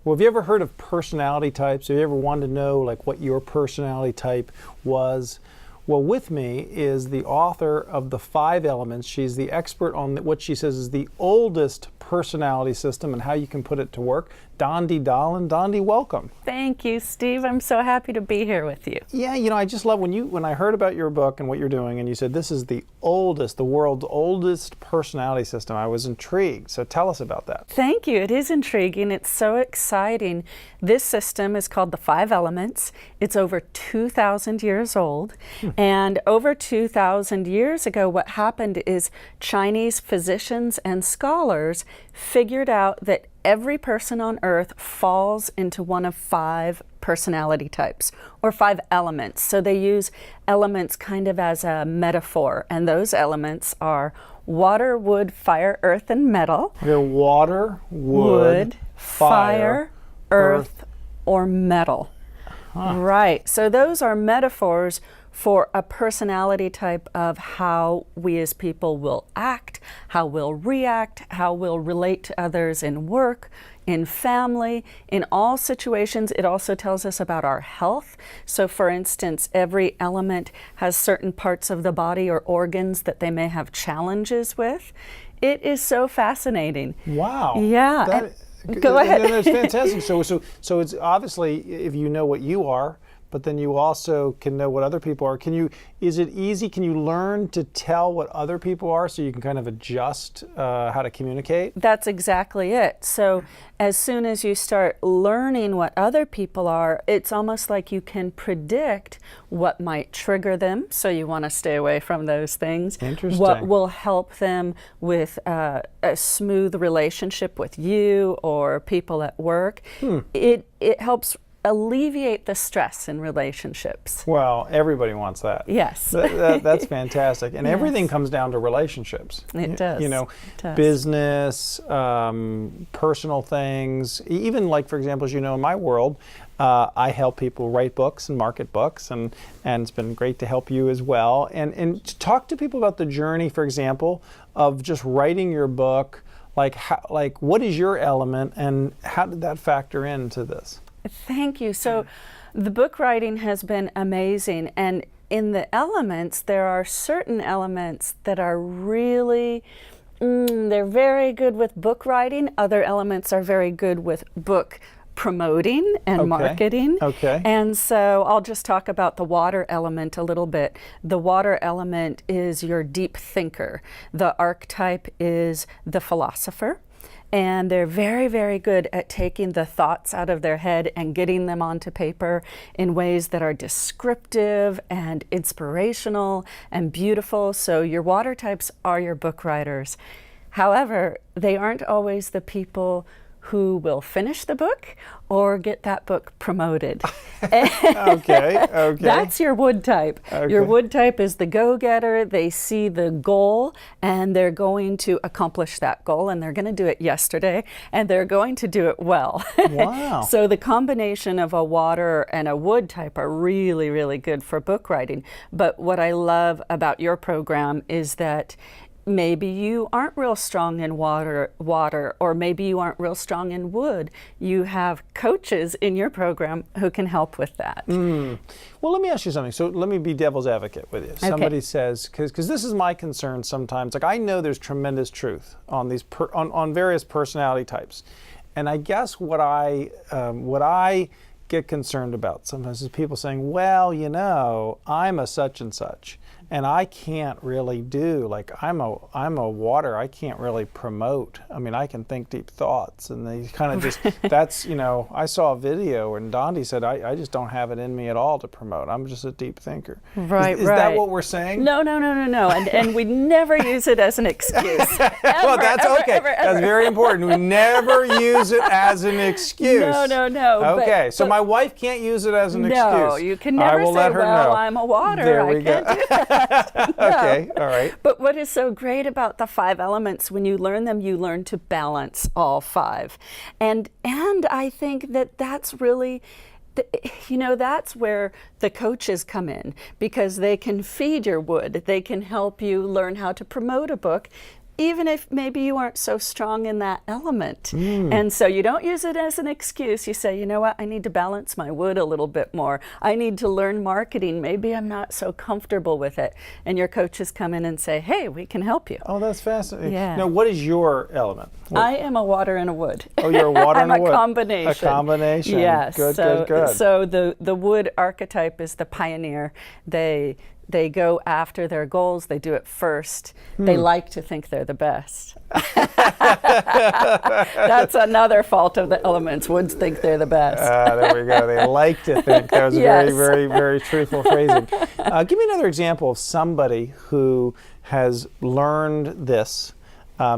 Well, have you ever heard of personality types? Have you ever wanted to know like what your personality type was? Well, with me is the author of The 5 Elements. She's the expert on what she says is the oldest personality system and how you can put it to work. Dondi Dahlin. Dondi, welcome. Thank you, Steve. I'm so happy to be here with you. Yeah, I just love when I heard about your book and what you're doing, and you said this is the world's oldest personality system. I was intrigued. So tell us about that. Thank you. It is intriguing. It's so exciting. This system is called the 5 Elements. It's over 2,000 years old. And over 2,000 years ago, what happened is Chinese physicians and scholars figured out that every person on earth falls into one of 5 personality types or 5 elements. So they use elements kind of as a metaphor, and those elements are water, wood, fire, earth, and metal. They're water, wood, fire, earth, or metal. Right. So those are metaphors for a personality type of how we as people will act, how we'll react, how we'll relate to others in work, in family, in all situations. It also tells us about our health. So for instance, every element has certain parts of the body or organs that they may have challenges with. It is so fascinating. Wow. Yeah. Go ahead. That's fantastic. So it's obviously if you know what you are, but then you also can know what other people are. Is it easy? Can you learn to tell what other people are so you can kind of adjust how to communicate? That's exactly it. So as soon as you start learning what other people are, it's almost like you can predict what might trigger them. So you want to stay away from those things. Interesting. What will help them with a smooth relationship with you or people at work. It helps alleviate the stress in relationships. Well, everybody wants that. Yes. That's fantastic. And yes. Everything comes down to relationships. It does. It does. Business, personal things. Even like, for example, as you know, in my world, I help people write books and market books, and it's been great to help you as well. And to talk to people about the journey, for example, of just writing your book, like what is your element and how did that factor into this? Thank you. So the book writing has been amazing. And in the elements, there are certain elements that are really, they're very good with book writing. Other elements are very good with book promoting and marketing. Okay. And so I'll just talk about the water element a little bit. The water element is your deep thinker. The archetype is the philosopher. And they're very, very good at taking the thoughts out of their head and getting them onto paper in ways that are descriptive and inspirational and beautiful. So your water types are your book writers. However, they aren't always the people who will finish the book or get that book promoted. Okay. That's your wood type. Okay. Your wood type is the go-getter. They see the goal and they're going to accomplish that goal, and they're going to do it yesterday, and they're going to do it well. Wow. So the combination of a water and a wood type are really, really good for book writing. But what I love about your program is that maybe you aren't real strong in water, or maybe you aren't real strong in wood. You have coaches in your program who can help with that. Well, let me ask you something. So let me be devil's advocate with you. Somebody says, because this is my concern sometimes, like I know there's tremendous truth on these on various personality types. And I guess what I get concerned about sometimes is people saying, well, I'm a such and such, and I can't really do, like I'm a water, I can't really promote. I mean, I can think deep thoughts, and they kind of just, that's, I saw a video and Dondi said, I just don't have it in me at all to promote. I'm just a deep thinker. Right, Is that what we're saying? No. And we never use it as an excuse. Well, that's okay. That's very important. We never use it as an excuse. No. Okay, so my wife can't use it as an excuse. No, you can never say, well, I'm a water. There we I can't do that. Okay, all right. But what is so great about the 5 elements, when you learn them, you learn to balance all 5. And I think that's really, that's where the coaches come in, because they can feed your wood. They can help you learn how to promote a book. even if maybe you aren't so strong in that element. And so you don't use it as an excuse. You say, you know what, I need to balance my wood a little bit more. I need to learn marketing. Maybe I'm not so comfortable with it. And your coaches come in and say, hey, we can help you. Oh, that's fascinating. Yeah. Now, what is your element? I am a water and a wood. Oh, you're a water and a wood. I'm a combination. A combination. Yes. Good, so, good. So the wood archetype is the pioneer. They go after their goals. They do it first. They like to think they're the best. That's another fault of the elements. Woods think they're the best. There we go. They like to think. That was Yes. very, very, very truthful phrasing. Give me another example of somebody who has learned this,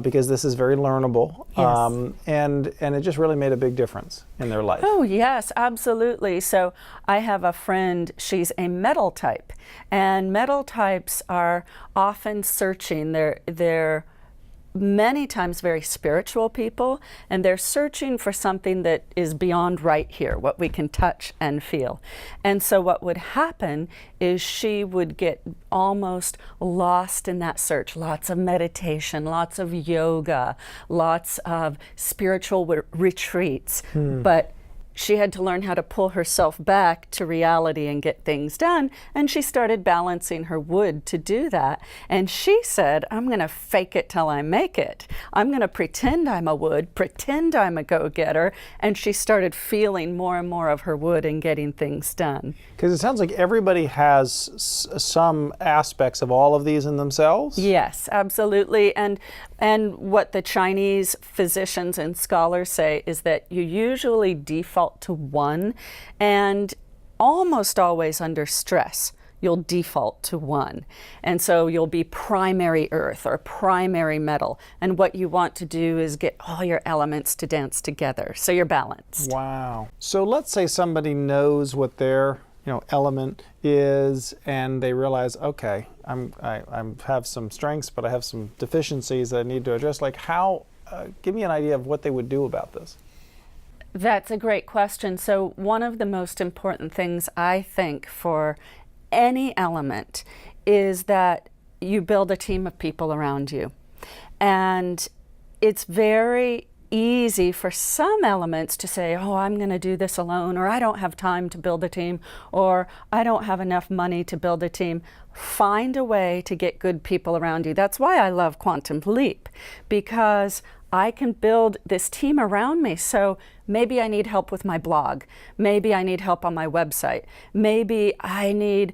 because this is very learnable, Yes. and it just really made a big difference in their life. Oh, yes, absolutely. So I have a friend, she's a metal type, and metal types are often searching. They're many times very spiritual people, and they're searching for something that is beyond right here, what we can touch and feel. And so what would happen is she would get almost lost in that search. Lots of meditation, lots of yoga, lots of spiritual retreats. But she had to learn how to pull herself back to reality and get things done. And she started balancing her wood to do that. And she said, I'm going to fake it till I make it. I'm going to pretend I'm a wood, pretend I'm a go-getter. And she started feeling more and more of her wood and getting things done. Because it sounds like everybody has some aspects of all of these in themselves. Yes, absolutely. And what the Chinese physicians and scholars say is that you usually default to one, and almost always under stress you'll default to one. And so you'll be primary earth or primary metal. And what you want to do is get all your elements to dance together so you're balanced. Wow. So let's say somebody knows what their element is, and they realize, okay, I have some strengths, but I have some deficiencies that I need to address. Like how? Give me an idea of what they would do about this. That's a great question. So one of the most important things I think for any element is that you build a team of people around you. And it's very easy for some elements to say, oh, I'm going to do this alone, or I don't have time to build a team, or I don't have enough money to build a team. Find a way to get good people around you. That's why I love Quantum Leap, because I can build this team around me. So maybe I need help with my blog. Maybe I need help on my website. Maybe I need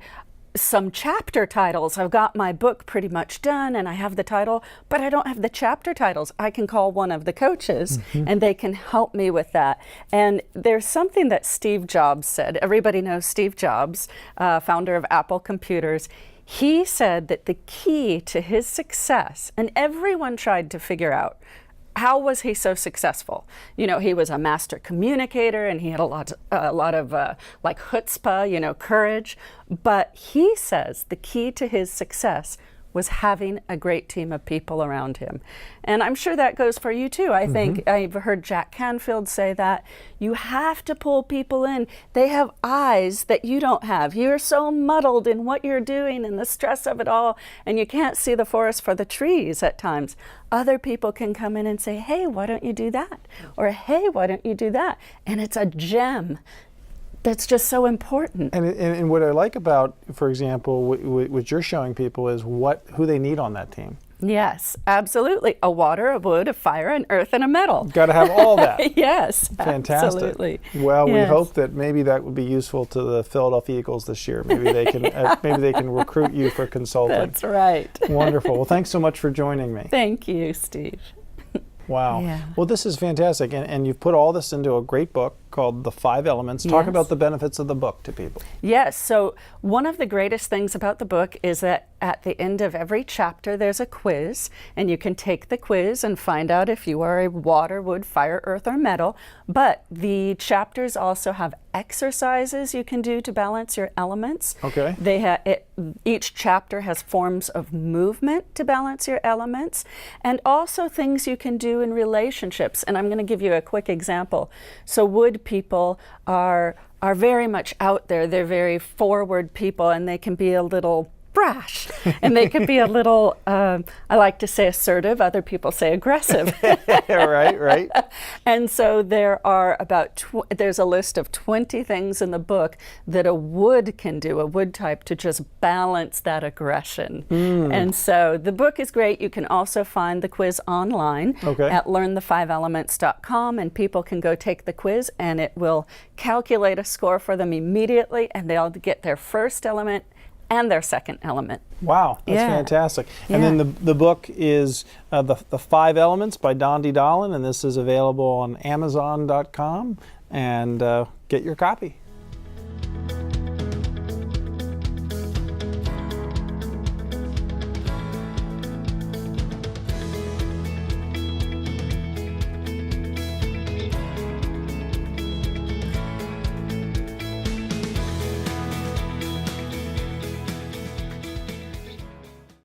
some chapter titles. I've got my book pretty much done and I have the title, but I don't have the chapter titles. I can call one of the coaches and they can help me with that. And there's something that Steve Jobs said. Everybody knows Steve Jobs, founder of Apple Computers. He said that the key to his success, and everyone tried to figure out, how was he so successful? He was a master communicator and he had a lot of like chutzpah, courage. But he says the key to his success was having a great team of people around him. And I'm sure that goes for you too. I think I've heard Jack Canfield say that. You have to pull people in. They have eyes that you don't have. You're so muddled in what you're doing and the stress of it all, and you can't see the forest for the trees at times. Other people can come in and say, hey, why don't you do that? Or hey, why don't you do that? And it's a gem that's just so important. And what I like about, for example, what you're showing people is who they need on that team. Yes, absolutely. A water, a wood, a fire, an earth, and a metal. Got to have all that. Yes, Fantastic. Absolutely. Well, yes. We hope that maybe that would be useful to the Philadelphia Eagles this year. Maybe they can recruit you for consulting. That's right. Wonderful. Well, thanks so much for joining me. Thank you, Steve. Wow. Yeah. Well, this is fantastic. And you've put all this into a great book called The 5 Elements. Talk about the benefits of the book to people. Yes. So one of the greatest things about the book is that at the end of every chapter, there's a quiz, and you can take the quiz and find out if you are a water, wood, fire, earth, or metal. But the chapters also have exercises you can do to balance your elements. Okay. Each chapter has forms of movement to balance your elements, and also things you can do in relationships. And I'm going to give you a quick example. So wood people are very much out there. They're very forward people, and they can be a little brash, and they can be a little, I like to say assertive, other people say aggressive. Right. And so there are there's a list of 20 things in the book that a wood can do, a wood type, to just balance that aggression. And so the book is great. You can also find the quiz online at learnthefiveelements.com, and people can go take the quiz, and it will calculate a score for them immediately, and they'll get their first element and their second element. Wow, that's fantastic. And then the book is the 5 Elements by Dondi Dahlin, and this is available on Amazon.com, and get your copy.